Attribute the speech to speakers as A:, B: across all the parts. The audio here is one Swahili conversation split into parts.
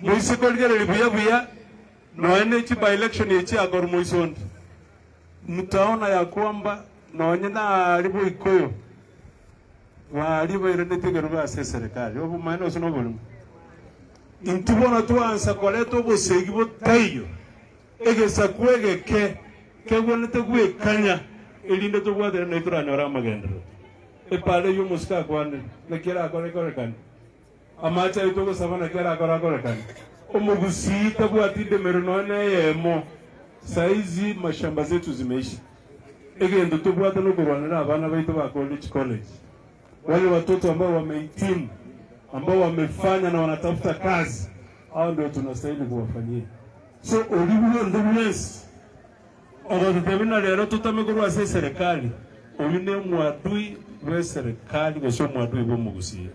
A: Muisi kolgere buya noene chi by election yechi agor muisond. Mtaona ya kwamba noene na alibu ikoyo walibo irende tigeruga ase serikali obu maana osino bulumu intubona tuansa koleto bosegi botayo egesa kwegeke kegwonete gwekanya elinde to bwadere na iturana ora magendero epale yo muska kwane nekera akore kan amacha itoko sabana kera akore kan omugusi tabwati de meronone yemo saizi mashamba zetu zimeishi egendo to bwata no kurwanira abana baito ba college wale watoto ambao wamehitimu ambao wamefanya na wanatafuta kazi, hao ndio tunastahili kuwafanyia. So olibulo ndumwesi ogotemina lero tutamekuru ase serikali oyune mwadui we serikali gosho mwadui bo mugusie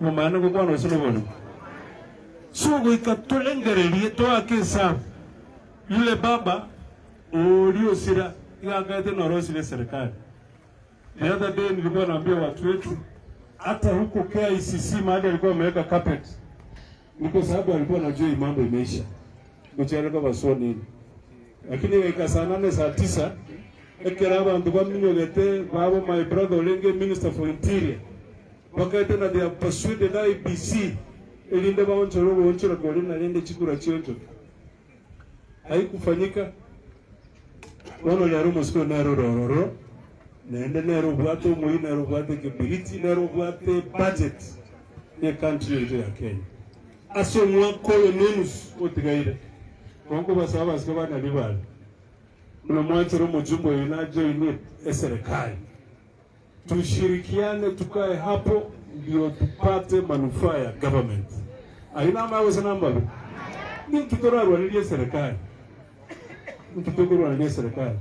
A: mo maana ko kwano sino bono so go ikatolengerelie to akesa yule baba olio sira ingangate norosi le serikali. The other day nilikuwa naambia watu wetu hata huko KICC mahali alikuwa ameweka carpet. Niko sababu alikuwa anajua mambo imeisha. Kuchele kwa basoni. Lakini weka saa 8 saa 9 ekera abantu bamnyogete babo my brother Olenge Minister for Interior. Wakati na they persuaded IBC elinde baonchoro kwa na lende chikura chionjo. Haikufanyika. Wana ya rumo siko na rororo. Nende nero bwate muyi nero bwate kibiriti nero bwate budget ya country yetu ya Kenya. Aso mwako yenus otigaire. Kongo basaba sikaba na libali. Mna mwanzo romo jumbo yunajo ini serikali. Tushirikiane tukae hapo ndio tupate manufaa ya government. Aina mawe sana mbalo. Ni kitorarwa ni serikali. Mkitogorwa ni serikali.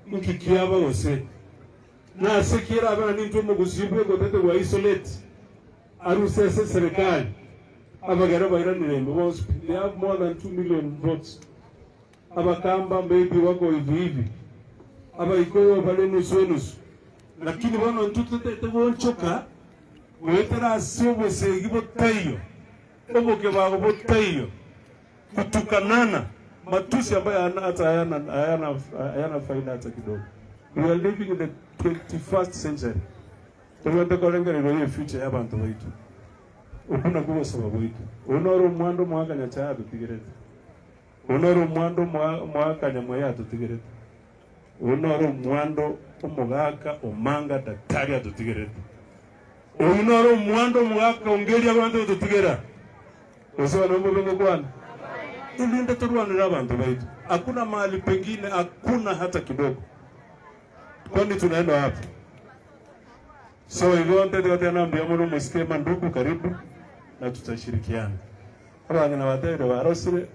A: Mkikiaba wose. Na sekira abana ni ntomo gusibwe gotete wa isolate arusese serikali abagara bayira nirembo was they have more than 2 million votes abakamba maybe wako hivi abaikoyo bale nusu lakini bano ntutete bonchoka wetera sibo segibo tayo oboke bago botayo kutukanana matusi ambayo hata hayana faida hata kidogo. We are living in the 21st century. Tuwende kolenga ni future y'abantu baitu. Ukuna kubo sababu baitu. Onoro mwando mwaka nyacha tutigirete. Onoro mwando mwaka nyamwaya tutigirete. Onoro mwando omugaka omanga daktari tutigirete. Onoro mwando mwaka ongeli abantu tutigera. Osewa nombo bengo kwana. Ilinde turwanira abantu baitu. Hakuna mahali pengine, hakuna hata kidogo. Kwani tunaenda wapi? So hivyo ndio tena mbiamuno msikie mandugu karibu na tutashirikiana. Hapa ngina wadai wa Arosire